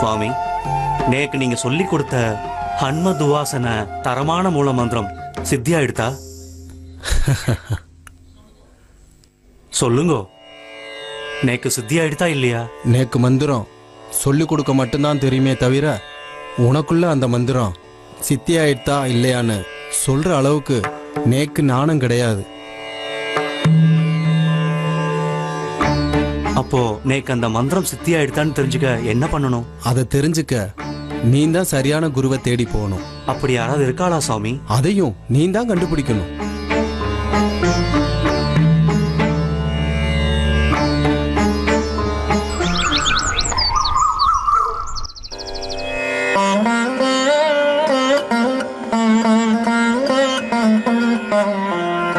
சுவாமி, நேக்கு நீங்க சொல்லி கொடுத்த ஹன்ம துவாசன தரமான மூல மந்திரம் சித்தியாயிடுதா? சொல்லுங்க, நேக்கு சித்தியாயிடுதா இல்லையா? நேக்கு மந்திரம் சொல்லி கொடுக்க மட்டும்தான் தெரியுமே தவிர உனக்குள்ள அந்த மந்திரம் சித்தியாயிடுதா இல்லையான்னு சொல்ற அளவுக்கு நேக்கு ஞானம் கிடையாது. அப்போ நேக்கு அந்த மந்திரம் சித்தியாயிடுதான்னு தெரிஞ்சுக்க என்ன பண்ணணும்? அதை தெரிஞ்சுக்க நீ தான் சரியான குருவை தேடி போகணும். அப்படி யாராவது இருக்காளா சுவாமி? அதையும் நீ தான் கண்டுபிடிக்கணும்.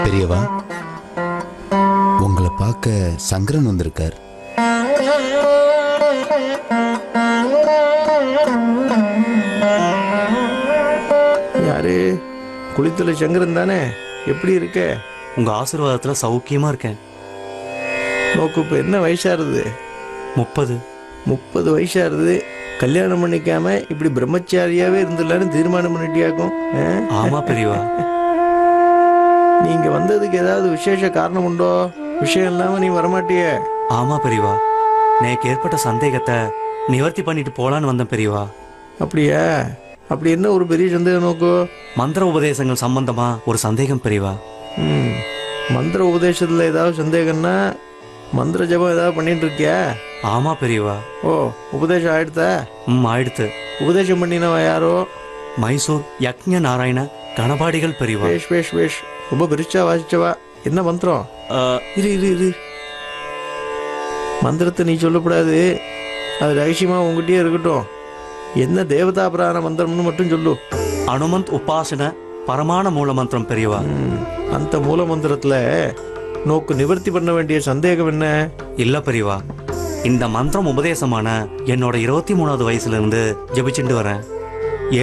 பெரியவா, உங்களை பார்க்க சங்கரன் வந்திருக்கார். யாரு? குளித்துல சங்கரன் தானே? எப்படி இருக்க? உங்க ஆசீர்வாதத்துல சௌக்கியமா இருக்கேன். நோக்கு இப்ப என்ன வயசாருது? 30. 30 வயசாருது. கல்யாணம் பண்ணிக்காம இப்படி பிரம்மச்சாரியாவே இருந்துடலான்னு தீர்மானம் பண்ணிட்டியாக்கும். ஆமா பெரியவா. நீங்க வந்ததுக்கு ஏதாவது விசேஷ காரணம் உண்டோ? விஷயம் இல்லாம நீ வரமாட்டிய? ஆமா பெரியவா, நேக்கு ஏற்பட்ட சந்தேகத்தை நிவர்த்தி பண்ணிட்டு போலான்னு வந்தேன் பெரியவா. அப்படியா? அப்படி என்ன ஒரு பெரிய சந்தேகம் நோக்கு? மந்திர உபதேசங்கள் சம்பந்தமா ஒரு சந்தேகம் பெரியவா. மந்திர உபதேசத்துல ஏதாவது சந்தேகம்னா மந்திர ஜபம் ஏதாவது பண்ணிட்டு இருக்கியா? ஆமா பெரியவா. ஓ, உபதேசம் ஆயிடுத்தா? ஆயிடுத்து. உபதேசம் பண்ணினவ யாரோ? மைசூர் யக்ஞ நாராயண கணபாடிகள் பெரியவா. வேஷ் வேஷ் வேஷ், ரொம்ப பெருசா வாசிச்சவா. என்ன மந்திரம்? இரு இரு இரு, மந்திரத்தை நீ சொல்லக்கூடாது, அது ரகசியமா உங்ககிட்டயே இருக்கட்டும். என்ன தேவதா பிராண மந்திரம்னு மட்டும் சொல்லு. அனுமந்த் உபாசன பரமான மூல மந்திரம் பெரியவா. அந்த மூல மந்திரத்துல நோக்கு நிவர்த்தி பண்ண வேண்டிய சந்தேகம் என்ன? இல்ல பெரியவா, இந்த மந்திரம் உபதேசமான என்னோட 23வது வயசுல இருந்து ஜபிச்சுட்டு வரேன்.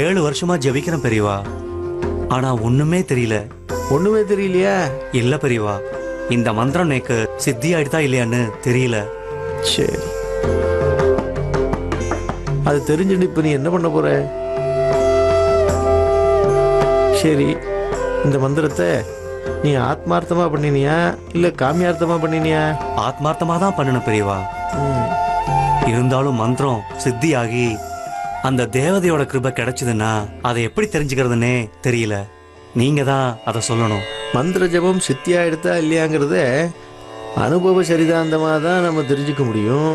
7 வருஷமா ஜபிக்கிறேன் பெரியவா. ஆனா ஒண்ணுமே தெரியல. ஒண்ணுமே தெரியலையா? இல்ல பெரியவா, இந்த மந்திரம் நேக்கு சித்தி ஆயிடுதா இல்லையான்னு தெரியல. சரி, அது தெரிஞ்சுட்டு இப்ப நீ என்ன பண்ண போற? சரி, இந்த மந்திரத்தை நீ ஆத்மார்த்தமா பண்ணினியா இல்ல காமியார்த்தமா பண்ணினியா? ஆத்மார்த்தமா தான் பண்ணணும் பெரியவா. இருந்தாலும் மந்திரம் சித்தியாகி அந்த தேவதையோட கிருபை கிடைச்சதுன்னா அதை எப்படி தெரிஞ்சுக்கிறதுன்னே தெரியல. நீங்க தான் அதை சொல்லணும். மந்திர ஜபம் சித்தியா எடுத்தா இல்லையாங்கிறத அனுபவ சரிதாந்தமா தான் நம்ம தெரிஞ்சுக்க முடியும்.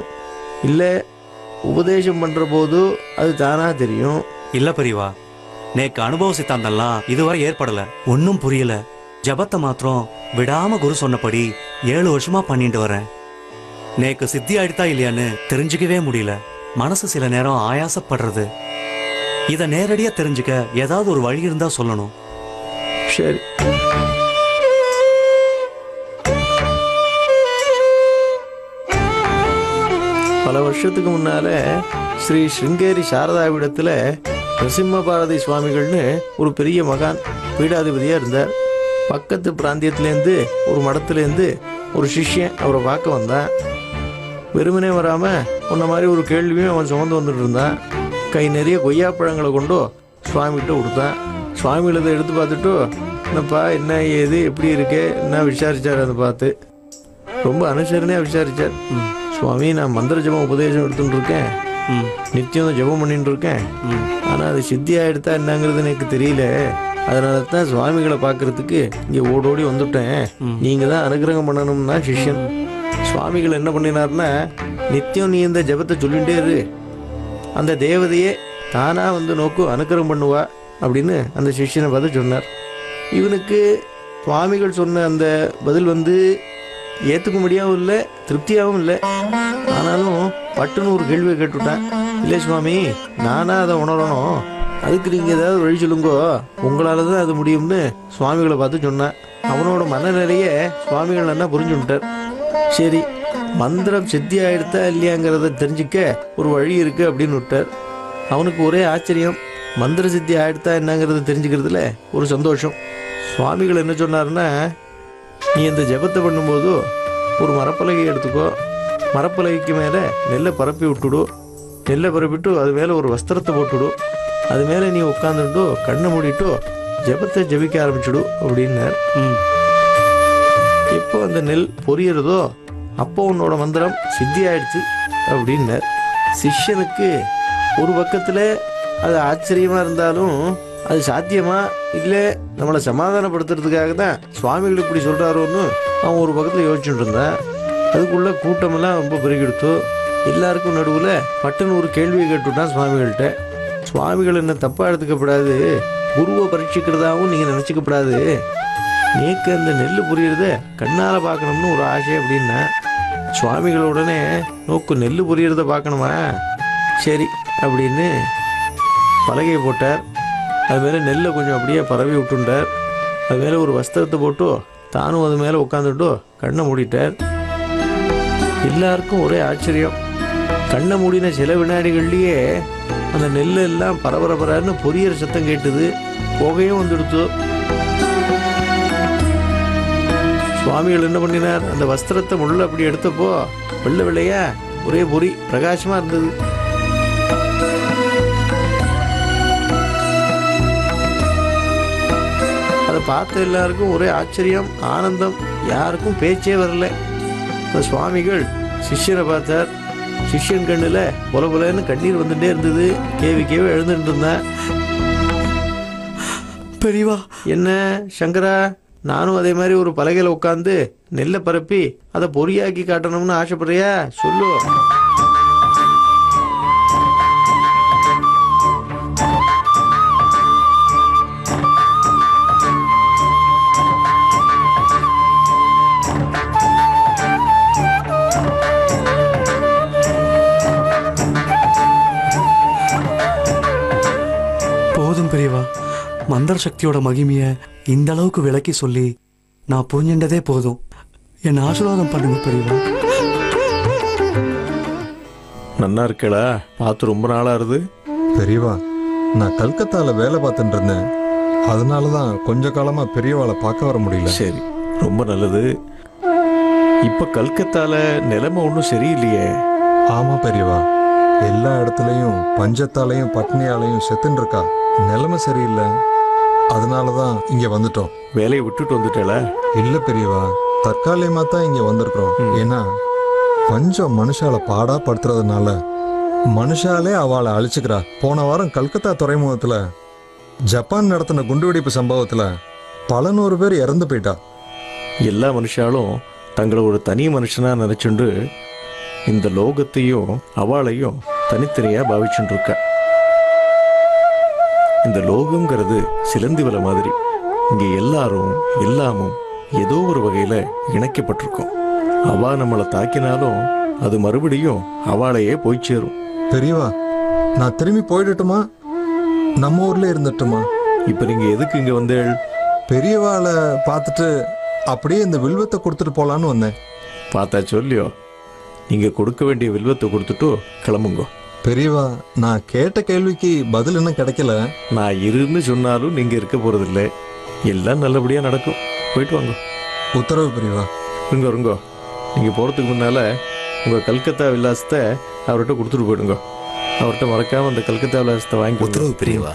இல்ல உபதேசம் பண்ற போது அது தானா தெரியும். இல்ல பெரியவா, நேக்கு அனுபவ சித்தாந்தம்லாம் இதுவரை ஏற்படல. ஒன்னும் புரியல. ஜபத்தை மாத்திரம் விடாம குரு சொன்னபடி 7 வருஷமா பண்ணிட்டு வரேன். நேக்கு சித்தி ஆயிடுதா இல்லையான்னு தெரிஞ்சுக்கவே முடியல. மனசு சில நேரம் ஆயாசப்படுறது. இத நேரடியா தெரிஞ்சுக்க ஏதாவது ஒரு வழி இருந்தா சொல்லணும். சரி, பல வருஷத்துக்கு முன்னால ஸ்ரீ ஸ்ருங்கேரி சாரதாவிடத்துல நரசிம்ம பாரதி சுவாமிகள்னு ஒரு பெரிய மகான் பீடாதிபதியா இருந்தார். பக்கத்து பிராந்தியத்திலேருந்து ஒரு மடத்துலேருந்து ஒரு சிஷ்யன் அவரை பார்க்க வந்தான். வெறுமனே வராம உன்ன மாதிரி ஒரு கேள்வியும் அவன் சுமந்து வந்துட்டு இருந்தான். கை நிறைய கொய்யாப்பழங்களை கொண்டு சுவாமிகிட்ட கொடுத்தான். சுவாமிகள் இதை எடுத்து பார்த்துட்டு, என்னப்பா என்ன ஏது எப்படி இருக்கு என்ன விசாரிச்சார். அதை பார்த்து ரொம்ப அனுசரணையா விசாரிச்சார். சுவாமி, நான் மந்திர ஜபம் உபதேசம் எடுத்துட்டு இருக்கேன், நித்தியம் ஜபம் பண்ணிட்டு இருக்கேன். ஆனா அது சித்தியா எடுத்தா என்னங்கிறது எனக்கு தெரியல. அதனால தான் சுவாமிகளை பார்க்கறதுக்கு இங்கே ஓடோடி வந்துட்டேன். நீங்க தான் அனுகிரகம் பண்ணணும்னா சிஷ்யன். சுவாமிகள் என்ன பண்ணினார்னா, நித்தியம் நீ இந்த ஜபத்தை சொல்லிகிட்டே இரு, அந்த தேவதையே தானா வந்து நோக்கு அனுகிரகம் பண்ணுவா அப்படின்னு அந்த சிஷ்யனை பார்த்து சொன்னார். இவனுக்கு சுவாமிகள் சொன்ன அந்த பதில் வந்து ஏற்றுக்க முடியாவும் இல்லை, திருப்தியாகவும் இல்லை. ஆனாலும் பட்டுன்னு ஒரு கேள்வியை கேட்டுவிட்டான். இல்லை சுவாமி, நானா அதை உணரணும், அதுக்கு நீங்கள் ஏதாவது வழி சொல்லுங்கோ, உங்களால் தான் அது முடியும்னு சுவாமிகளை பார்த்து சொன்னான். அவனோட மனநிலையை சுவாமிகள் என்ன புரிஞ்சு விட்டார். சரி, மந்திரம் சித்தி ஆயிடுத்தா இல்லையாங்கிறத தெரிஞ்சுக்க ஒரு வழி இருக்கு அப்படின்னு விட்டார். அவனுக்கு ஒரே ஆச்சரியம். மந்திர சித்தி ஆயிடுத்தா என்னங்கிறத தெரிஞ்சுக்கிறதுல ஒரு சந்தோஷம். சுவாமிகள் என்ன சொன்னார்னா, நீ இந்த ஜபத்தை பண்ணும்போது ஒரு மரப்பலகை எடுத்துக்கோ, மரப்பலகைக்கு மேலே நெல்லை பரப்பி விட்டுடு, நெல்லை பரப்பிட்டு அது மேலே ஒரு வஸ்திரத்தை போட்டுடு, அது மேலே நீ உட்காந்துட்டு கண்ணை மூடிட்டு ஜபத்தை ஜபிக்க ஆரம்பிச்சுடு அப்படின்னார். ம். எப்போ அந்த நெல் பொரியறதோ அப்போ உன்னோட மந்திரம் சித்தி ஆயிடுச்சு அப்படின்னார். சிஷ்யனுக்கு ஒரு பக்கத்தில் அது ஆச்சரியமாக இருந்தாலும் அது சாத்தியமா இல்லை நம்மளை சமாதானப்படுத்துறதுக்காக தான் சுவாமிகள் இப்படி சொல்கிறாரோன்னு அவன் ஒரு பக்கத்தில் யோசிச்சுட்டு இருந்தான். அதுக்குள்ளே கூட்டமெல்லாம் ரொம்ப பெருகிடுத்து. எல்லாருக்கும் நடுவில் பட்டுன்னு ஒரு கேள்வியை கேட்டுவிட்டான் சுவாமிகள்கிட்ட. சுவாமிகள் என்ன தப்பாக எடுத்துக்கப்படாது, குருவை பரீட்சிக்கிறதாகவும் நீங்கள் நினச்சிக்கப்படாது, நேக்கு அந்த நெல் புரியறத கண்ணால் பார்க்கணும்னு ஒரு ஆசை அப்படின்னா. சுவாமிகள் உடனே நோக்கு நெல் புரியறத பார்க்கணுமா, சரி அப்படின்னு பலகையை போட்டார். அது மேலே நெல்லை கொஞ்சம் அப்படியே பரவி விட்டுண்டார். அது மேலே ஒரு வஸ்திரத்தை போட்டு தானும் அது மேலே உட்காந்துட்டு கண்ணை மூடிட்டார். எல்லாருக்கும் ஒரே ஆச்சரியம். கண்ணை மூடின சில வினாடிகள்லேயே அந்த நெல் எல்லாம் பரபரன்னு பொரியற சத்தம் கேட்டுது, புகையும் வந்துடுத்து. சுவாமிகள் என்ன பண்ணினார், அந்த வஸ்திரத்தை முள்ள அப்படி எடுத்தப்போ வெள்ளை வெள்ளையா ஒரே பொறி பிரகாசமாக இருந்தது. அதை பார்த்த எல்லாருக்கும் ஒரே ஆச்சரியம், ஆனந்தம், யாருக்கும் பேச்சே வரல. இந்த சுவாமிகள் சிஷ்யனை பார்த்தார். சிஷ்யன் கண்ணில் பொல பொலன்னு கண்ணீர் வந்துட்டே இருந்தது. கேவி எழுந்துட்டு இருந்தான். பெரியவா, என்ன சங்கரா, நானும் அதே மாதிரி ஒரு பலகையில் உட்காந்து நெல்லை பரப்பி அதை பொறியாக்கி காட்டணும்னு ஆசைப்படுறியா, சொல்லு. போதும் பெரியவா, மந்திர சக்தியோட மகிமைய இந்த அளவுக்கு விளக்கி சொல்லி நான் புரிஞ்சின்றதே போதும். என் ஆசீர்வாதம் பண்ணுங்க பெரியவா. நன்னா இருக்கலா, பார்த்து ரொம்ப நாளாக இருது. பெரியவா, நான் கல்கத்தாவில் வேலை பார்த்துட்டு இருந்தேன். அதனால தான் கொஞ்ச காலமாக பெரியவாளை பார்க்க வர முடியல. சரி, ரொம்ப நல்லது. இப்போ கல்கத்தால நிலைமை ஒன்றும் சரியில்லையே. ஆமாம் பெரியவா, எல்லா இடத்துலையும் பஞ்சத்தாலையும் பட்னியாலையும் செத்துன்னு இருக்கா. நிலைமை சரியில்லை, அதனால தான் இங்கே வந்துட்டோம். வேலையை விட்டுட்டு வந்துட்டேல? இல்லை பெரியவா, தற்காலிகமாக தான் இங்கே வந்திருக்கிறோம். ஏன்னா பஞ்சம் மனுஷால பாடா படுத்துறதுனால மனுஷாலே அவளை அழிச்சுக்கிறா. போன வாரம் கல்கத்தா துறைமுகத்தில் ஜப்பான் நடத்தின குண்டுவெடிப்பு சம்பவத்தில் பல நூறு பேர் இறந்து போயிட்டா. எல்லா மனுஷாலும் தங்களை ஒரு தனி மனுஷனாக நினச்சுண்டு இந்த லோகத்தையும் அவளையும் தனித்தனியாக பாவிச்சுட்டு இருக்கா. இந்த லோகங்கிறது சிலந்தி வலை மாதிரி. இங்கே எல்லாரும் எல்லாமும் ஏதோ ஒரு வகையில் இணைக்கப்பட்டிருக்கோம். அவா நம்மளை தாக்கினாலும் அது மறுபடியும் அவளையே போய் சேரும். பெரியவா, நான் திரும்பி போயிடட்டுமா, நம்ம ஊர்ல இருந்துட்டுமா? இப்போ நீங்கள் எதுக்கு இங்கே வந்தேள்? பெரியவாளை பார்த்துட்டு அப்படியே இந்த வில்வத்தை கொடுத்துட்டு போலான்னு வந்தேன். பார்த்தா சொல்லியோ, நீங்கள் கொடுக்க வேண்டிய வில்வத்தை கொடுத்துட்டு கிளம்புங்க. பெரியவா, நான் கேட்ட கேள்விக்கு பதில் இன்னும் கிடைக்கல. நான் இருன்னு சொன்னாலும் நீங்கள் இருக்க போகிறதில்ல. எல்லாம் நல்லபடியாக நடக்கும். போயிட்டு வாங்க. உத்தரவு பெரியவா. இருங்கோ. நீங்கள் போகிறதுக்கு முன்னால் உங்கள் கல்கத்தா விலாசத்தை அவர்கிட்ட கொடுத்துட்டு போயிடுங்க. அவர்கிட்ட மறக்காமல் அந்த கல்கத்தா விலாசத்தை வாங்கி. உத்தரவு பெரியவா.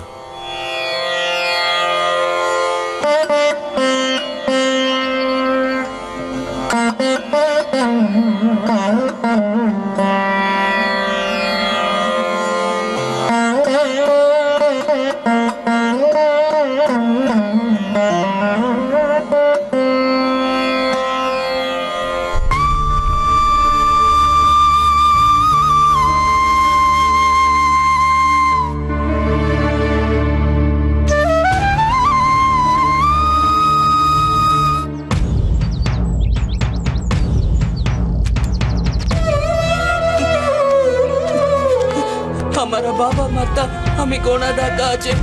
हमारा बाबा मरता हमें कोना दा काजे।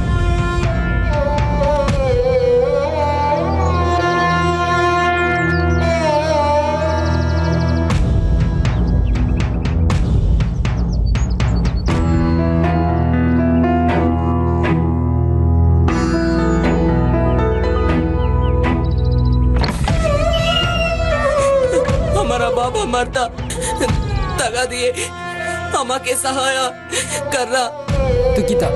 हमारा बाबा मरता दगा दिए अम्मा के सहाय कर रहा। तू गीता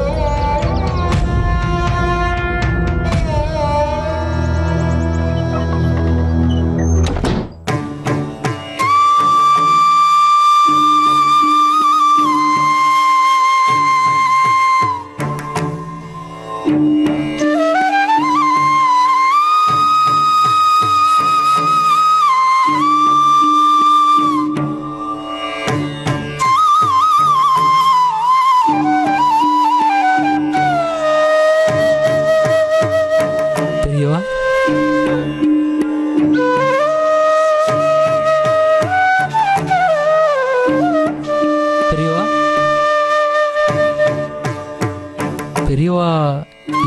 பெரியவா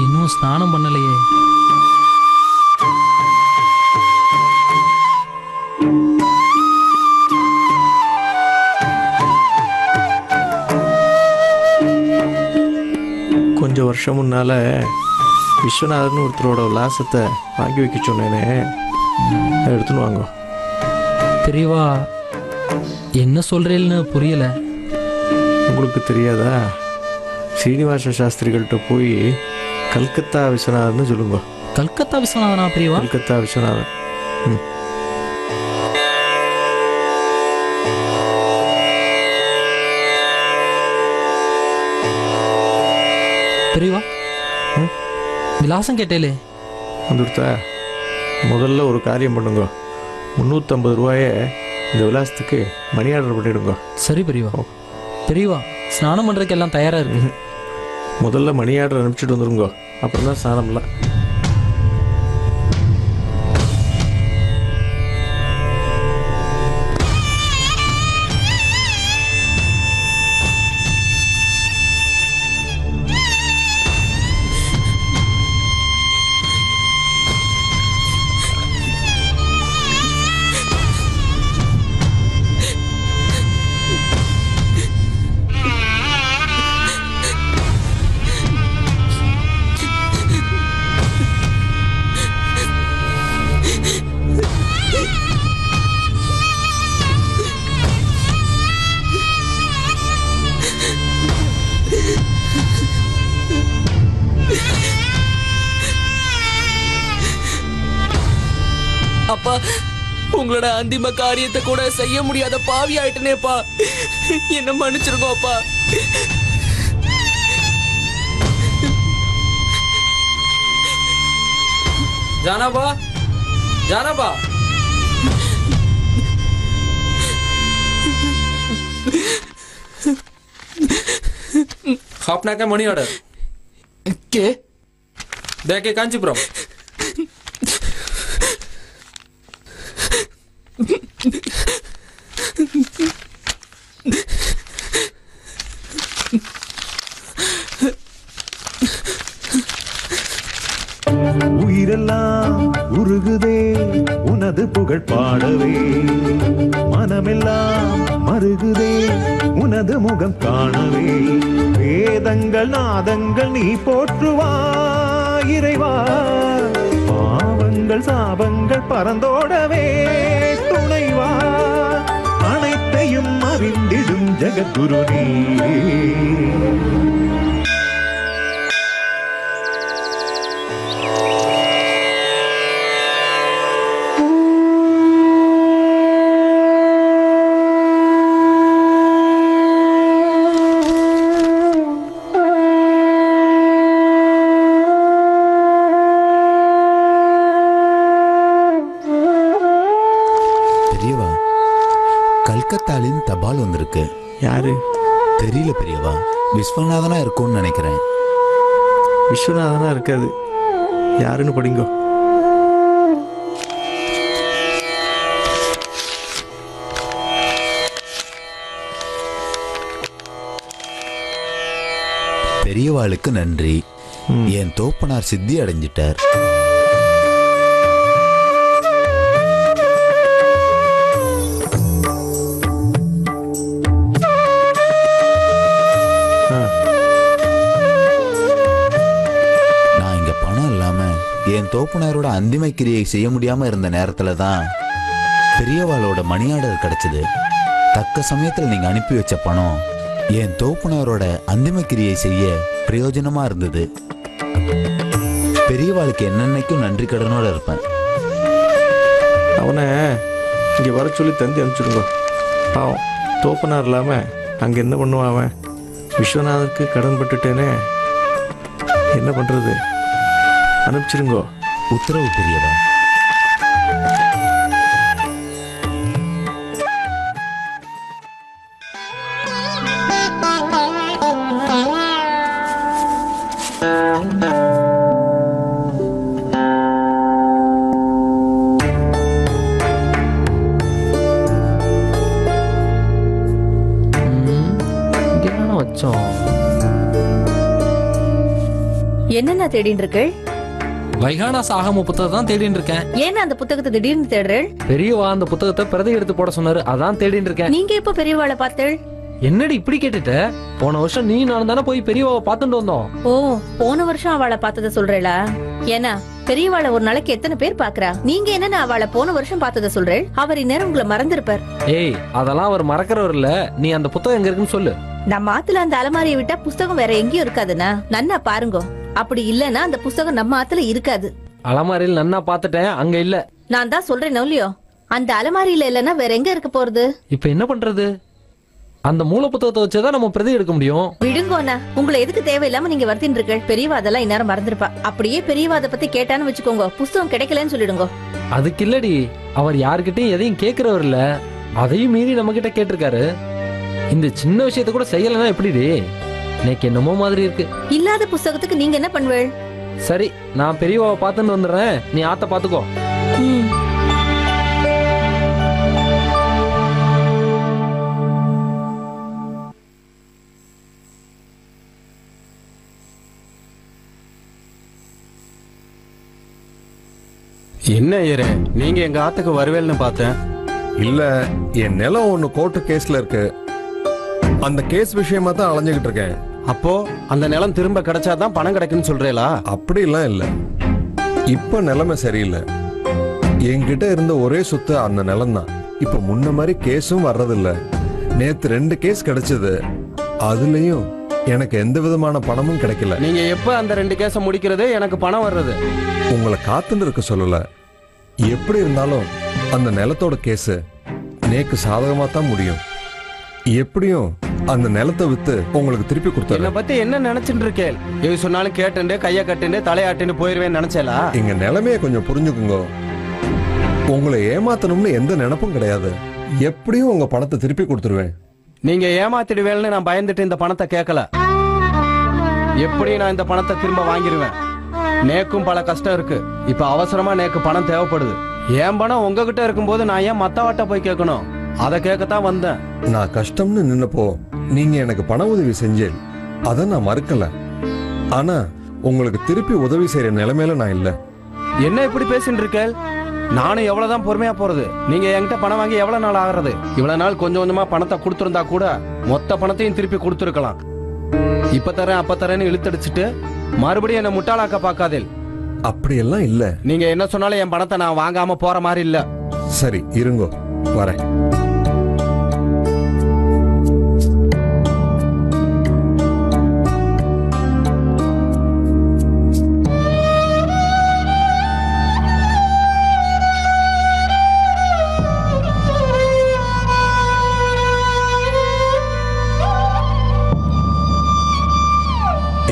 இன்னும் ஸ்நானம் பண்ணலையே. கொஞ்சம் வருஷம் முன்னால விஸ்வநாதன் ஒருத்தரோட விலாசத்தை வாங்கி வைக்க சொன்னேனே, எடுத்துன்னு வாங்க. பெரியவா என்ன சொல்றேன்னு புரியல. உங்களுக்கு தெரியாதா? ஸ்ரீனிவாச சாஸ்திரிகள்கிட்ட போய் கல்கத்தா விஸ்வநாதன் சொல்லுங்க. கல்கத்தா விஸ்வநாதனா பெரியவா? கல்கத்தா விஸ்வநாதன். பெரியவா விலாசம் கேட்டேலே வந்துடுத்தா? முதல்ல ஒரு காரியம் பண்ணுங்க. 350 ரூபாயை இந்த விலாசத்துக்கு மணி ஆர்டர் பண்ணிடுங்க. சரி பெரியவா. பெரியவா ஸ்நானம் பண்றதுக்கு எல்லாம் தயாரா இருக்கு. முதல்ல மணி ஆர்டர் அனுப்பிச்சிட்டு வந்துருங்க, அப்புறம் தான் ஸ்நானம்லாம். அப்பா, உங்களோட அந்திம காரியத்தை கூட செய்ய முடியாத பாவி ஆயிட்டனேப்பா. என்ன மன்னிச்சிருங்க அப்பா. ஜானாபா, ஜானாபா, आपने क्या मनी ऑर्डर के देखे कांचीपुरम உயிரெல்லாம் உருகுதே உனது புகழ் பாடவே, மனமெல்லாம் மருகுதே உனது முகம் காணவே. வேதங்கள் நாதங்கள் நீ போற்றுவாய் இறைவா, பாவங்கள் சாபங்கள் பறந்தோடவே துணைவா. அனைத்தையும் அறிந்திடும் ஜெகத்குரு நீ. கல்கத்தாலின் தபால் வந்திருக்கு. யாரு? தெரியல பெரியவா. விஸ்வநாதனா இருக்கும்னு நினைக்கிறேன். விஸ்வநாதனா இருக்காது. யாருன்னு படிங்கோ. பெரியவாளுக்கு நன்றி. என் தோப்பனார் சித்தி அடைஞ்சிட்டார். என் தோப்புனாரோட அந்திமை கிரியை செய்ய முடியாம இருந்த நேரத்துல தான் பெரியவாளோட மணி ஆர்டர் கிடைச்சது. தக்க சமயத்துல நீங்க அனுப்பி வச்ச பணம் என் தோப்புனரோட அந்திம கிரியை செய்ய பிரயோஜனமா இருந்தது. பெரியவாளுக்கு என்னன்னைக்கும் நன்றி கடனோட இருப்பேன். அவனை இங்கே வர சொல்லி தந்தி அனுப்பிச்சிடுங்க. பாவம் தோப்பனார் இல்லாமல் அங்கே என்ன பண்ணுவான் அவன்? விஸ்வநாதருக்கு கடன் பட்டுட்டேனே, என்ன பண்ணுறது? அனுப்பிச்சிருங்கோ. உத்தரவு பெரியவா. என்னென்ன தேடிட்டு இருக்கு? வைகானா சாகம புத்தகம் தான் தேடிட்டு இருக்கேன். ஏன்னா அந்த புத்தகத்தை திடீர்னு தேடுறேள்? பெரியவா அந்த புத்தகத்தை பிரதி எடுத்து போட சொன்னாரு, அதான் தேடிட்டு இருக்கேன். நீங்க எப்ப பெரியவாளை பார்த்தேள்? என்னடி இப்படி கேட்டுட்ட? போன வருஷம் நீ நானும் தானே போய் பெரியவாவை பார்த்துட்டு வந்தோம். ஓ, போன வருஷம் அவளை பார்த்தத சொல்றேளா? ஏன்னா பெரியவாளை ஒரு நாளைக்கு எத்தனை பேர் பாக்குறா? நீங்க என்ன அவளை போன வருஷம் பார்த்தத சொல்றேள்? அவர் இந்நேரம் உங்களை மறந்திருப்பார். ஏய், அதெல்லாம் அவர் மறக்கிறவர் இல்ல. நீ அந்த புத்தகம் எங்க இருக்குன்னு சொல்லு. நம்ம ஆத்துல அந்த அலமாரியை விட்டா புஸ்தகம் வேற எங்கேயும் இருக்காதுன்னா நன்னா பாருங்க. அப்படி இல்லன்னா அந்த புஸ்தகம் நம்ம ஆத்துல இருக்காது. அலமாரியில் நன்னா பாத்துட்டேன், அங்க இல்ல. நான் தான் சொல்றேன் இல்லையோ, அந்த அலமாரியில இல்லன்னா வேற எங்க இருக்க போறது? இப்ப என்ன பண்றது? அந்த மூல புத்தகத்தை வச்சுதான் நம்ம பிரதி எடுக்க முடியும். விடுங்கோண்ணா, உங்களை எதுக்கு தேவையில்லாம நீங்க வருத்தின்னு இருக்க? பெரியவா அதெல்லாம் இந்நேரம் மறந்துருப்பா. அப்படியே பெரியவாத பத்தி கேட்டான்னு வச்சுக்கோங்க, புஸ்தகம் கிடைக்கலன்னு சொல்லிடுங்க. அதுக்கு இல்லடி, அவர் யாருக்கிட்டையும் எதையும் கேட்கிறவர் இல்ல. அதையும் மீறி நம்ம கிட்ட கேட்டிருக்காரு. இந்த சின்ன விஷயத்த கூட செய்யலன்னா எப்படிடி? எனக்கு என்னமோ மாதிரி இருக்கு. இல்லாத புஸ்தகத்துக்கு நீங்க என்ன பண்ணுவேள்? சரி, நான் பெரியவாவை பார்த்துட்டு வந்துடுறேன், நீ ஆத்த பாத்துக்கோ. என்ன ஐயரே, நீங்க எங்க ஆத்துக்கு வருவேல்னு பார்த்தேன். இல்ல, என் நிலம் ஒண்ணு கோர்ட்டு கேஸ்ல இருக்கு. அந்த கேஸ் விஷயமா தான் அலைஞ்சுகிட்டு இருக்கேன். அப்போ அந்த நிலம் திரும்ப கிடைச்சாதான் பணம் கிடைக்குன்னு சொல்றீங்களா? அப்படிலாம் இல்ல, இப்ப நிலைமை சரியில்லை. என்கிட்ட இருந்த ஒரே சொத்து அந்த நிலம் தான். இப்ப முன்ன மாதிரி கேஸும் வர்றதில்ல. நேத்து 2 கேஸ் கிடைச்சது, அதுலயும் எனக்கு எந்த விதமான பணமும் கிடைக்கல. நீங்க எப்ப அந்த 2 கேஸ முடிக்கிறது, எனக்கு பணம் வர்றது? உங்களை காத்துன்னு இருக்க சொல்லல. எப்படி இருந்தாலும் அந்த நிலத்தோட கேஸ் நேக்கு சாதகமா தான் முடியும். எப்படியும் அந்த நிலத்தை வித்து உங்களுக்கு திருப்பி கொடுத்தாரு. என்ன பத்தி என்ன நினைச்சிட்டு இருக்கேன்? எது சொன்னாலும் கேட்டுண்டு கைய கட்டுண்டு தலையாட்டுண்டு போயிருவேன் நினைச்சேலா? எங்க நிலைமைய கொஞ்சம் புரிஞ்சுக்குங்க. உங்களை ஏமாத்தணும்னு எந்த நினைப்பும் கிடையாது. எப்படியும் உங்க பணத்தை திருப்பி கொடுத்துருவேன். நீங்க ஏமாத்திடுவேன்னு நான் பயந்துட்டு இந்த பணத்தை கேட்கல. எப்படி நான் இந்த பணத்தை திரும்ப வாங்கிடுவேன். நேக்கும் பல கஷ்டம் இருக்கு. இப்ப அவசரமா நேக்கு பணம் தேவைப்படுது. என் பணம் உங்ககிட்ட இருக்கும்போது நான் ஏன் மத்தவட்ட போய் கேட்கணும்? அதை கேட்கத்தான் வந்தேன். நான் கஷ்டம்னு நின்னப்போ நீங்க எனக்கு பண உதவி செஞ்சேன், அதை நான் மறுக்கல. ஆனா உங்களுக்கு திருப்பி உதவி செய்யற நிலைமையில நான் இல்ல. என்ன இப்படி பேசிட்டு இருக்கேன்? நானும் எவ்வளவுதான் பொறுமையா போறது? நீங்க என்கிட்ட பணம் வாங்கி எவ்வளவு நாள் ஆகிறது? இவ்வளவு நாள் கொஞ்சம் கொஞ்சமா பணத்தை கொடுத்துருந்தா கூட மொத்த பணத்தையும் திருப்பி கொடுத்துருக்கலாம். இப்ப தரேன் அப்ப தரேன்னு இழுத்தடிச்சிட்டு மறுபடியும் என்ன முட்டாளாக்க பாக்காதே. அப்படியெல்லாம் இல்ல. நீங்க என்ன சொன்னாலும் என் பணத்தை நான் வாங்காம போற மாதிரி இல்ல. சரி இருங்கோ, வரேன்.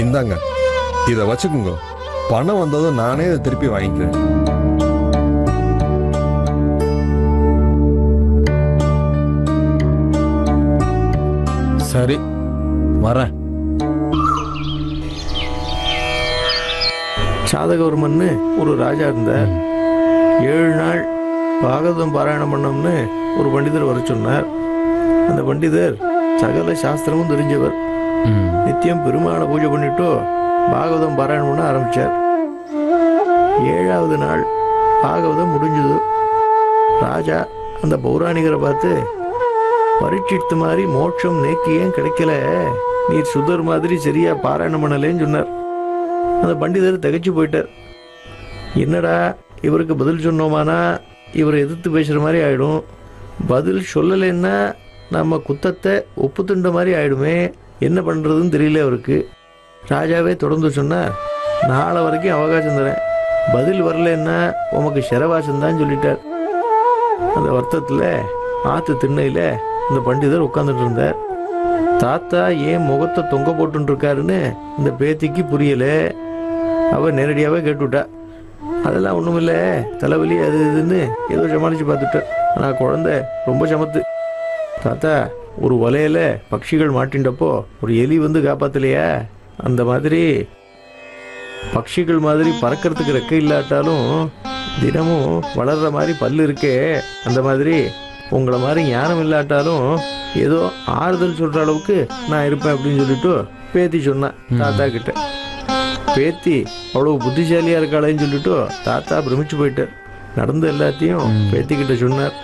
இந்தாங்க, இத வச்சுக்குங்க. பணம் வந்ததும் நானே இதை திருப்பி வாங்கிக்கிறேன். சரி, வரேன். சாதகவர்மன்னு ஒரு ராஜா இருந்தார். 7 நாள் பாகவதம் பாராயணம் பண்ணோம்னு ஒரு பண்டிதர் வர சொன்னார். அந்த பண்டிதர் சகல சாஸ்திரமும் தெரிஞ்சவர். நித்தியம் பெருமாளை பூஜை பண்ணிட்டு பாகவதம் பாராயணம் பண்ண ஆரம்பிச்சார். 7வது நாள் பாகவதம் முடிஞ்சது. ராஜா அந்த பௌராணிகரை பார்த்து, பரீட்சித்து மாதிரி மோட்சம் நேக்கு ஏன் கிடைக்கல? நீர் சுதர் மாதிரி சரியா பாராயணம் பண்ணலேன்னு சொன்னார். அந்த பண்டிதர் திகைச்சு போயிட்டார். என்னடா இவருக்கு பதில் சொன்னோமானா இவரை எதிர்த்து பேசுகிற மாதிரி ஆகிடும். பதில் சொல்லலைன்னா நம்ம குத்தத்தை உப்பு துண்ட மாதிரி ஆயிடுமே, என்ன பண்ணுறதுன்னு தெரியல அவருக்கு. ராஜாவே தொடர்ந்து சொன்னார், நாளை வரைக்கும் அவகாசம் தரேன், பதில் வரலன்னா உமக்கு சிரவாசம் தான் சொல்லிட்டார். அந்த வருத்தத்தில் ஆற்று திண்ணையில் இந்த பண்டிதர் உட்காந்துட்டு இருந்தார். தாத்தா ஏன் முகத்தை தொங்க போட்டுருக்காருன்னு இந்த பேத்திக்கு புரியல. அவ நேரடியாகவே கேட்டுவிட்டா. அதெல்லாம் ஒன்றுமில்லை, தலைவலி அது இதுன்னு ஏதோ சமாளித்து பார்த்துட்டார். ஆனால் குழந்தை ரொம்ப சமத்து. தாத்தா, ஒரு வலையில பட்சிகள் மாட்டின்றப்போ ஒரு எலி வந்து காப்பாத்தலையா, அந்த மாதிரி பட்சிகள் மாதிரி பறக்கிறதுக்கு ரெக்கை இல்லாட்டாலும் தினமும் வளர்ற மாதிரி பல்லு இருக்கே, அந்த மாதிரி உங்களை மாதிரி ஞானம் இல்லாட்டாலும் ஏதோ ஆறுதல் சொல்ற அளவுக்கு நான் இருப்பேன் அப்படின்னு சொல்லிட்டு பேத்தி சொன்னான் தாத்தா கிட்ட. பேத்தி அவ்வளவு புத்திசாலியா இருக்காளேன்னு சொல்லிட்டு தாத்தா பிரமிச்சு போயிட்டார். நடந்த எல்லாத்தையும் பேத்தி கிட்ட சொன்னார்.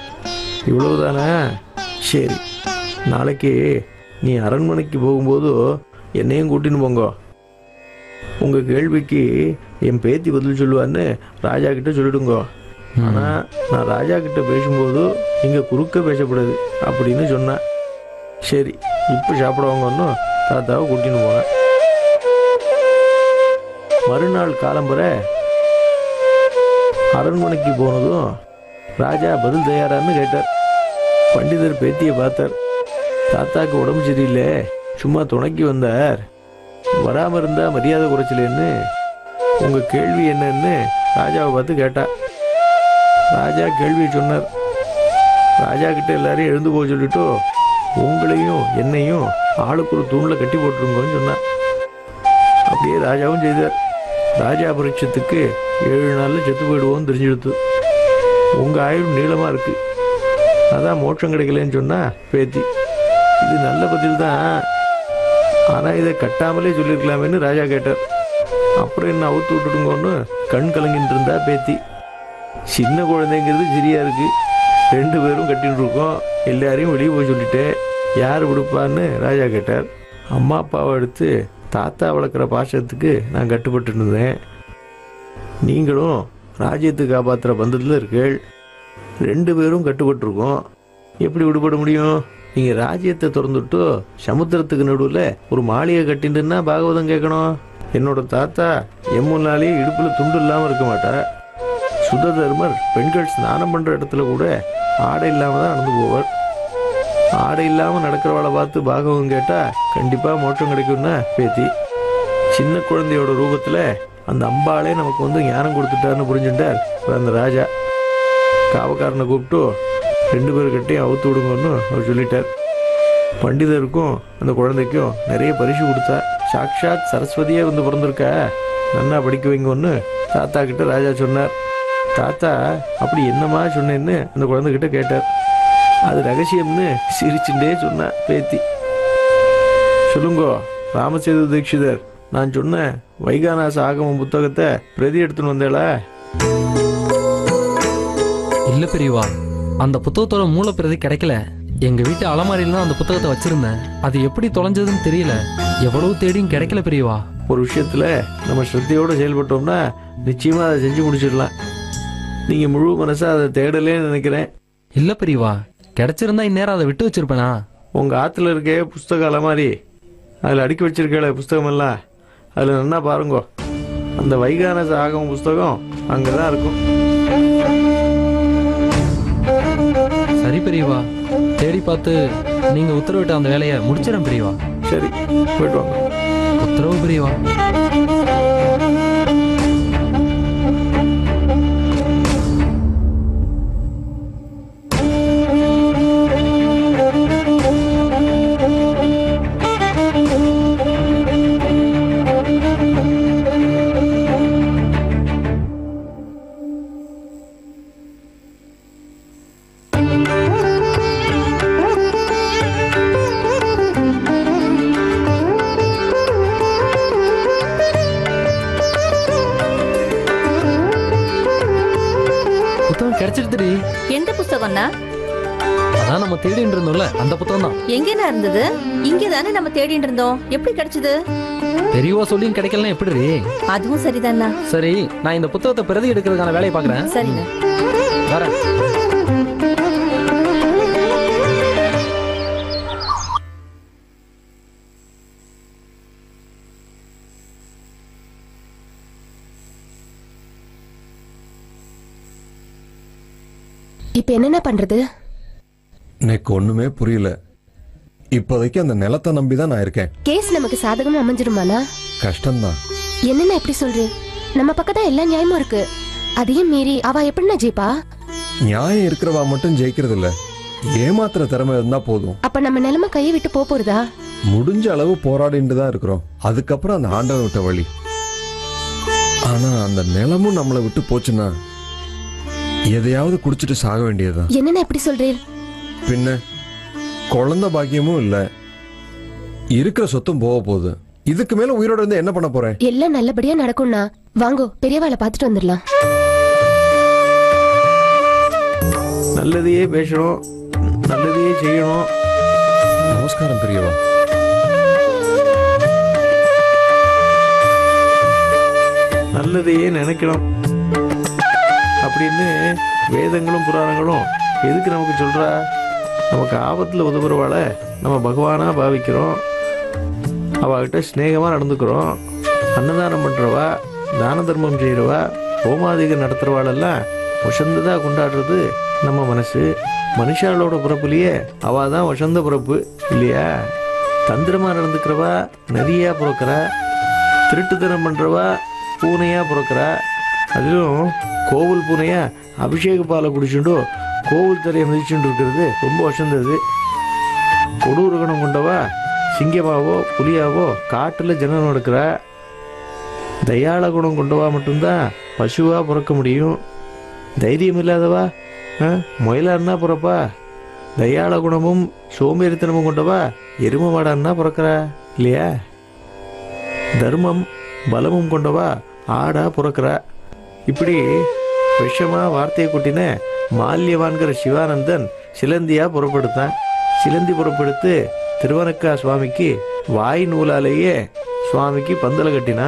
இவ்வளவுதானே, சரி, நாளைக்கு நீ அரண்மனைக்கு போகும்போது என்னையும் கூட்டின்னு போங்க. உங்க கேள்விக்கு என் பேத்தி பதில் சொல்லுவான்னு ராஜா கிட்ட சொல்லிடுங்க. ஆனா நான் ராஜா கிட்ட பேசும்போது நீங்க குறுக்க பேசக்கூடாது அப்படின்னு சொன்னேன். சரி, இப்ப சாப்பிடுவாங்கன்னு தாத்தாவை கூட்டின்னு போனேன். மறுநாள் காலம்பரை அரண்மனைக்கு போனதும் ராஜா பதில் தயாரான்னு கேட்டார். பண்டிதர் பேத்தியை பார்த்தார். தாத்தாக்கு உடம்பு சரியில்லை, சும்மா துணைக்கு வந்தார், வராம இருந்தா மரியாதை குறைச்சலேன்னு உங்க கேள்வி என்னன்னு ராஜாவை பார்த்து கேட்டா. ராஜா கேள்வியை சொன்னார். ராஜா கிட்ட எல்லாரையும் எழுந்து போக சொல்லிட்டு உங்களையும் என்னையும் ஆளுக்கு ஒரு தூணில் கட்டி போட்டுருங்கன்னு சொன்னார். அப்படியே ராஜாவும் செய்தார். ராஜா பரீட்சத்துக்கு 7 நாளில் செத்து போயிடுவோன்னு தெரிஞ்சுடுத்து. உங்க ஆயுள் நீளமா இருக்கு, அதான் மோட்சம் கிடைக்கலன்னு சொன்னா பேத்தி. இது நல்ல பதில் தான், ஆனா இதை கட்டாமலே சொல்லியிருக்கலாமேன்னு ராஜா கேட்டார். அப்புறம் என்ன அவுத்து விட்டுடுங்கன்னு கண் கலங்கிட்டு இருந்தா பேத்தி. சின்ன குழந்தைங்கிறது சரியா இருக்கு, 2 பேரும் கட்டின்னு இருக்கோம், எல்லாரையும் வெளியே போய் சொல்லிட்டு யார் விடுப்பான்னு ராஜா கேட்டார். அம்மா அப்பாவை எடுத்து தாத்தா வளர்க்குற பாசத்துக்கு நான் கட்டுப்பட்டு இருந்தேன். நீங்களும் ராஜ்யத்துக்கு காப்பாற்றுற பந்தத்தில் இருக்கீள், 2 பேரும் கட்டுப்பட்டுருக்கோம், எப்படி விடுபட முடியும்? நீங்கள் ராஜ்யத்தை திறந்துட்டு சமுத்திரத்துக்கு நடுவில் ஒரு மாளிகை கட்டிட்டுன்னா பாகவதம் கேட்கணும். என்னோட தாத்தா எம்முன்னாலே இடுப்பில் துண்டு இல்லாமல் இருக்க மாட்டா. சுததர்மர் பெண்கள் ஸ்நானம் பண்ணுற இடத்துல கூட ஆடை இல்லாமல் தான் நடந்து போவார். ஆடை இல்லாமல் நடக்கிறவளை பார்த்து பாகவதம் கேட்டால் கண்டிப்பாக மோட்சம் கிடைக்கும்னா பேத்தி. சின்ன குழந்தையோட ரூபத்தில் அந்த அம்பாளே நமக்கு வந்து ஞானம் கொடுத்துட்டாருன்னு புரிஞ்சுட்டார் அந்த ராஜா. காவக்காரனை கூப்பிட்டு 2 பேர்கிட்டையும் அவுத்து விடுங்கன்னு அவர் சொல்லிட்டார். பண்டிதருக்கும் அந்த குழந்தைக்கும் நிறைய பரிசு கொடுத்தா. சாக்ஷாத் சரஸ்வதியே வந்து பிறந்திருக்கா, நன்னா படிக்க வைங்கன்னு தாத்தா கிட்ட ராஜா சொன்னார். தாத்தா அப்படி என்னமா சொன்னேன்னு அந்த குழந்தைகிட்ட கேட்டார். அது ரகசியம்னு சிரிச்சுட்டே சொன்னா பேத்தி. சொல்லுங்கோ ராமசேது தீட்சிதர், நான் சொன்ன வைகாநாச ஆகம புத்தகத்தை பிரதி எடுத்துன்னு வந்தேளா? இல்ல பெரியவா, அந்த புத்தகத்தோட மூல பிரதி கிடைக்கல. எங்க வீட்டு அலமாரியில தான் அந்த புத்தகத்தை வச்சிருந்தேன். அது எப்படி தொலைஞ்சதுன்னு தெரியல, எவ்வளவு தேடியும் கிடைக்கல பெரியவா. ஒரு விஷயத்துல நம்ம ஸ்ரத்தையோட செயல்பட்டோம்னா நிச்சயமா அதை செஞ்சு முடிச்சிடலாம். நீங்க முழு மனசா அதை தேடலேன்னு நினைக்கிறேன். இல்ல பெரியவா, கிடைச்சிருந்தா இந்நேரம் அதை விட்டு வச்சிருப்பேனா? உங்க ஆத்துல இருக்க புஸ்தக அலமாரி, அதில் அடுக்கி வச்சிருக்க புஸ்தகம் எல்லாம் அதில் நல்லா பாருங்கோ. அந்த வைகானச ஆகம புஸ்தகம் அங்கதான் இருக்கும். சரி பெரியவா, தேடி பார்த்து நீங்க உத்தரவிட்ட அந்த வேலையை முடிச்சிடறேன் பெரியவா. சரி, போயிட்டு வாங்க. உத்தரவு பெரியவா. கிடைச்சிருச்சுடி. எந்த புத்தகம்னா? அதான் நம்ம தேடிட்டு இருந்தோம்ல, அந்த புத்தகம் தான். எங்கேனா இருந்தது? இங்கே தானே நம்ம தேடிட்டு இருந்தோம். எப்படி கிடைச்சது? பெரியவா சொல்லியும் கிடைக்கலாம் எப்படி? அதுவும் சரிதானா. சரி, நான் இந்த புத்தகத்தை பிரதி எடுக்கிறதுக்கான வேலையை பாக்குறேன். சரிங்க, வரேன். இப்ப என்னென்ன பண்றது? எனக்கு ஒண்ணுமே புரியல. இப்போதைக்கு அந்த நிலத்தை நம்பிதான் நான் இருக்கேன். கேஸ் நமக்கு சாதகமா அமைஞ்சிருமானா? கஷ்டம்தான். என்னென்ன எப்படி சொல்றேன்? நம்ம பக்கத்தான் எல்லா நியாயமும் இருக்கு. அதையும் மீறி அவ எப்படின்னா ஜெயிப்பா? நியாயம் இருக்கிறவா மட்டும் ஜெயிக்கிறது இல்ல, ஏமாத்துற திறமை இருந்தா போதும். அப்ப நம்ம நிலைமை கையை விட்டு போறதா? முடிஞ்ச அளவு போராடிட்டு தான் இருக்கிறோம். அதுக்கப்புறம் அந்த ஆண்டவன் விட்ட வழி. ஆனா அந்த நிலமும் நம்மளை விட்டு போச்சுன்னா எதையாவது குடிச்சிட்டு சாக வேண்டியதுதான். என்னென்ன எப்படி சொல்றேன்? பின்ன குழந்தை பாக்கியமும் இல்ல, இருக்கிற சொத்தும் போக போகுது. இதுக்கு மேல உயிரோட இருந்து என்ன பண்ண போறேன்? எல்லாம் நல்லபடியா நடக்கும்னா வாங்கோ பெரியவாளை பார்த்துட்டு வந்துடலாம். நல்லதையே பேசணும், நல்லதையே செய்யணும். நமஸ்காரம் பெரியவா. நல்லதையே நினைக்கணும் அப்படின்னு வேதங்களும் புராணங்களும் எதுக்கு நமக்கு சொல்றா? நமக்கு ஆபத்தில் உதவுறவாள நம்ம பகவானா பாவிக்கிறோம், அவகிட்ட ஸ்நேகமாக நடந்துக்கிறோம். அன்னதானம் பண்ணுறவா, தான தர்மம் செய்கிறவா, ஹோமாதிகம் நடத்துகிறவாளெல்லாம் வசந்ததாக கொண்டாடுறது நம்ம மனசு. மனுஷாலோட பிறப்புலையே அவள் தான் வசந்த பிறப்பு இல்லையா? தந்திரமாக நடந்துக்கிறவா நரியாக பிறக்கிறா, திருட்டுத்தனம் பண்ணுறவா பூனையாக பிறக்கிறா. அதிலும் கோவில் பூனையா அபிஷேக பாலை குடிச்சுண்டோ கோவில் தரையை மிதிச்சுட்டு இருக்கிறது ரொம்ப வசந்தது. கொடூர குணம் கொண்டவா சிங்கமாவோ புலியாவோ காட்டில் ஜனம் நடக்கிறா. தயாள குணம் கொண்டவா மட்டும்தான் பசுவாக பிறக்க முடியும். தைரியம் இல்லாதவா முயலான்னா பிறப்பா. தயாள குணமும் சோம்பேறித்தனமும் கொண்டவா எரும மாடான்னா பிறக்கிறா இல்லையா? தர்மம் பலமும் கொண்டவா ஆடா பிறக்கிறா. இப்படி விஷமா வார்த்தையை கூட்டின மால்யவான்கிற சிவானந்தன் சிலந்தியா புறப்படுத்தான். சிலந்தி புறப்படுத்து திருவனக்கா சுவாமிக்கு வாய் நூலாலேயே சுவாமிக்கு பந்தல கட்டினா.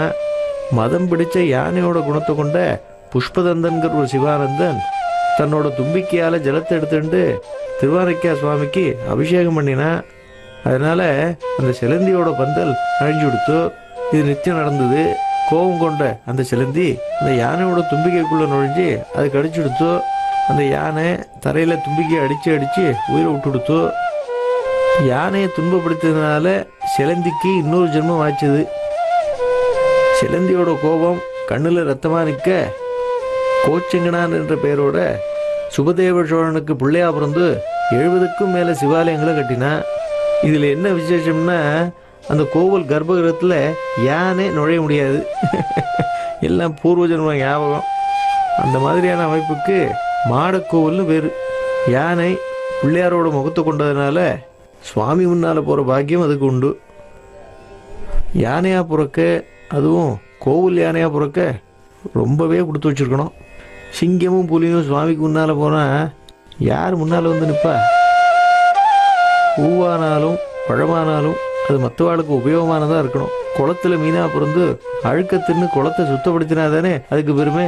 மதம் பிடிச்ச யானையோட குணத்தை கொண்ட புஷ்பதந்தன்கிற ஒரு சிவானந்தன் தன்னோட தும்பிக்கையால ஜலத்தை எடுத்துட்டு திருவானைக்கா சுவாமிக்கு அபிஷேகம் பண்ணினா. அதனால அந்த சிலந்தியோட பந்தல் அழிஞ்சு கொடுத்து. இது நித்தியம் நடந்தது. கோபம் கொண்ட அந்த சிலந்தி அந்த யானையோட தும்பிக்கைக்குள்ள நுழைஞ்சு அது கடிச்சு கொடுத்தோ. அந்த யானை தரையில தும்பிக்கையை அடிச்சு அடிச்சு உயிரை விட்டு கொடுத்தோ. யானையை துன்பப்படுத்தியதுனால சிலந்திக்கு இன்னொரு ஜென்மம் ஆச்சுது. சிலந்தியோட கோபம் கண்ணுல ரத்தமா நிற்க கோச்செங்கனான் என்ற பெயரோட சுபதேவ சோழனுக்கு பிள்ளையா பிறந்து 70க்கும் மேல சிவாலயங்களை கட்டினா. இதுல என்ன விசேஷம்னா அந்த கோவில் கர்ப்பகிரகத்தில் யானை நுழைய முடியாது. எல்லாம் பூர்வ ஜென்ம ஞாபகம். அந்த மாதிரியான அமைப்புக்கு மாடக்கோவில்னு பேர். யானை பிள்ளையாரோட முகத்தை கொண்டதுனால சுவாமி முன்னால் போகிற பாக்கியம் அதுக்கு உண்டு. யானையாக பிறக்க, அதுவும் கோவில் யானையாக பிறக்க ரொம்பவே கொடுத்து வச்சுருக்கணும். சிங்கமும் புலியும் சுவாமிக்கு முன்னால் போனால் யார் முன்னால் வந்து நிற்பா? பூவானாலும் பழமானாலும் அது மற்றவாளுக்கு உபயோகமானதாக இருக்கணும். குளத்துல மீனாக பிறந்து அழுக்க தின்னு குளத்தை சுத்தப்படுத்தினா தானே அதுக்கு பெருமை.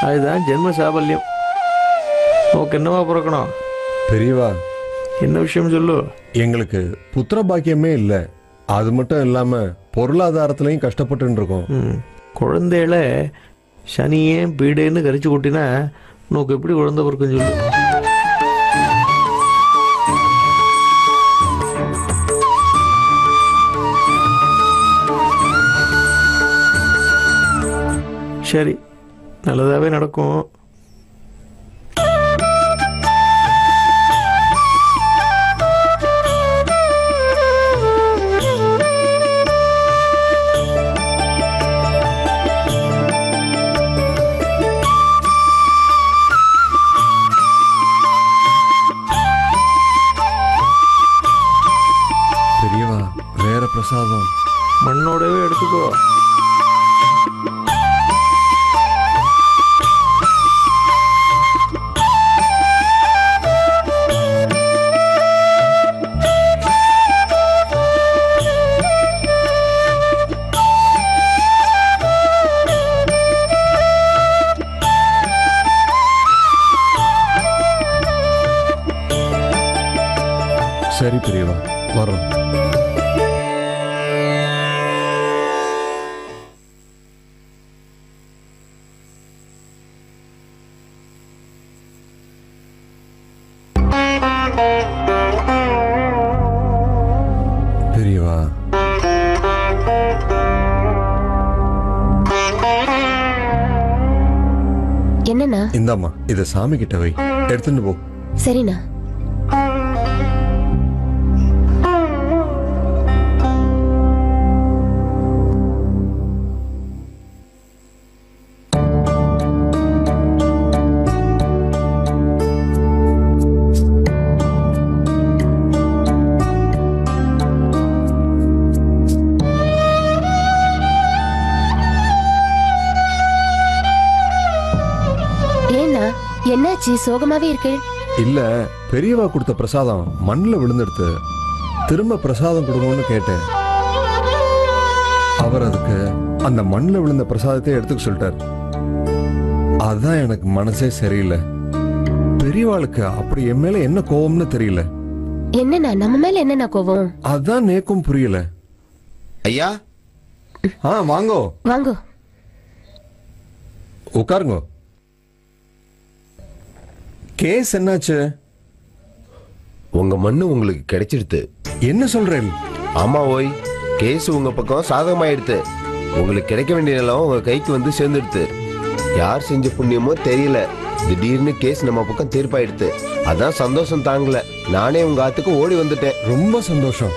அதுதான் ஜென்ம சாபல்யம். நமக்கு என்னவா பிறக்கணும்? பெரியவா, என்ன விஷயம் சொல்லு. எங்களுக்கு புத்திர பாக்கியமே இல்லை. அது மட்டும் இல்லாம பொருளாதாரத்திலையும் கஷ்டப்பட்டு இருக்கோம். குழந்தையில சனியே பீடேன்னு கரிச்சு கொட்டினா உனக்கு எப்படி குழந்தை பிறக்கும் சொல்லு. சரி, நல்லதாகவே நடக்கும். பெரியவா, வேற பிரசாதம் மண்ணோடவே எடுத்துக்கோ. சரி பெரியவா, வரோம். இந்தாம்மா இத சாமி கிட்ட வை, எடுத்துட்டு போ. சரிண்ணா. என்னாச்சு, சோகமாவே இருக்கு? இல்ல, பெரியவா கொடுத்த பிரசாதம் மண்ணுல விழுந்துடுத்து. திரும்ப பிரசாதம் கொடுங்கன்னு கேட்டேன். அவர் அதுக்கு அந்த மண்ணுல விழுந்த பிரசாதத்தை எடுத்துக்க சொல்லிட்டார். அதான் எனக்கு மனசே சரியில்லை. பெரியவாளுக்கு அப்படி என் மேல என்ன கோவம்னு தெரியல. என்னண்ணா, நம்ம மேல என்னண்ணா கோவம்? அதான் நேக்கும் புரியல. ஐயா, வாங்கோ வாங்கோ, உட்காருங்க. கேஸ் என்னாச்சு? உங்க மண்ணு உங்களுக்கு கிடைச்சிடுது. என்ன சொல்றேன்? ஆமா ஓய், கேஸ் உங்க பக்கம் சாதகமாயிடுது. உங்களுக்கு கிடைக்க வேண்டிய நிலம் உங்க கைக்கு வந்து சேர்ந்துடுது. யார் செஞ்ச புண்ணியமோ தெரியல, திடீர்னு கேஸ் நம்ம பக்கம் தீர்ப்பாயிடுது. அதான் சந்தோஷம் தாங்கல, நானே உங்க ஆத்துக்கு ஓடி வந்துட்டேன். ரொம்ப சந்தோஷம்,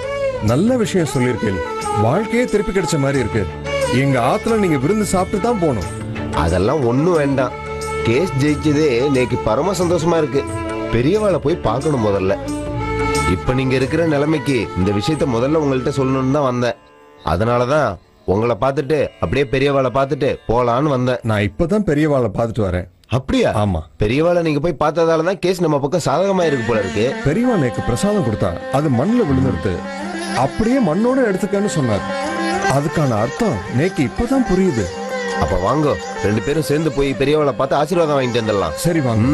நல்ல விஷயம் சொல்லியிருக்கேன். வாழ்க்கையே திருப்பி கிடைச்ச மாதிரி இருக்கு. எங்க ஆத்துல நீங்க விருந்து சாப்பிட்டு தான் போகணும். அதெல்லாம் ஒண்ணும் வேண்டாம். கேஸ் ஜெயிச்சதே நேக்கு பரம சந்தோஷமா இருக்கு. பெரியவாளை போய் பார்க்கணும் முதல்ல. இப்ப நீங்க இருக்கிற நிலைமைக்கு இந்த விஷயத்த முதல்ல உங்கள்கிட்ட சொல்லணும்னு தான் வந்தேன். அதனாலதான் உங்களை பார்த்துட்டு அப்படியே பெரியவாளை பார்த்துட்டு போலான்னு வந்தேன். நான் இப்பதான் பெரியவாளை பார்த்துட்டு வரேன். அப்படியா? ஆமா, பெரியவாளை நீங்க போய் பார்த்ததாலதான் கேஸ் நம்ம பக்கம் சாதகமா இருக்கு போல இருக்கு. பெரியவா நேக்கு பிரசாதம் கொடுத்தா, அது மண்ணுல விழுந்துடுது. அப்படியே மண்ணோட எடுத்துக்கன்னு சொன்னார். அதுக்கான அர்த்தம் நேக்கு இப்பதான் புரியுது. அப்ப வாங்க, ரெண்டு பேரும் சேர்ந்து போய் பெரியவாளை பார்த்து ஆசீர்வாதம் வாங்கிட்டு வந்துடலாம். சரி வாங்க.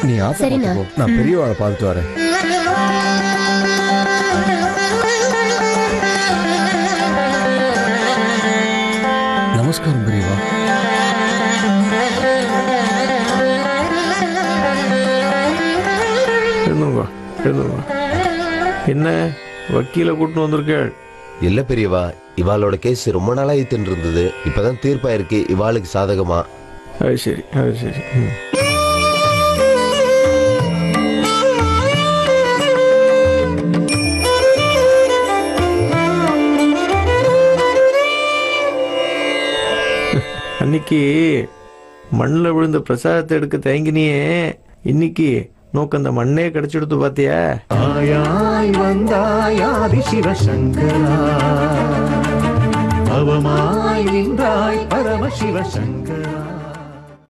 நீ ஆசீர்வாதம் போ, நான் பெரியவாளை பார்த்துட்டு வரேன். நமஸ்காரம் பெரியவா. என்ன வக்கீல கூட்டு வந்திருக்கேள்? இல்ல பெரியவா, இவாளோட கேஸ் ரொம்ப நாளா ஈத்துன்னு இருந்தது. இப்பதான் தீர்ப்பாயிருக்கு இவாளுக்கு சாதகமா. அது சரி, அது சரி. அன்னைக்கு மண்ணில் விழுந்த பிரசாதத்தை எடுக்க தயங்கினியே, இன்னைக்கு நோக்கு அந்த மண்ணே கிடைச்சிடுத்து பாத்தியா? ஆயாய் வந்தாயாதி சிவசங்கரா, அவமாய் நின்றாய் பரமசிவசங்கரா.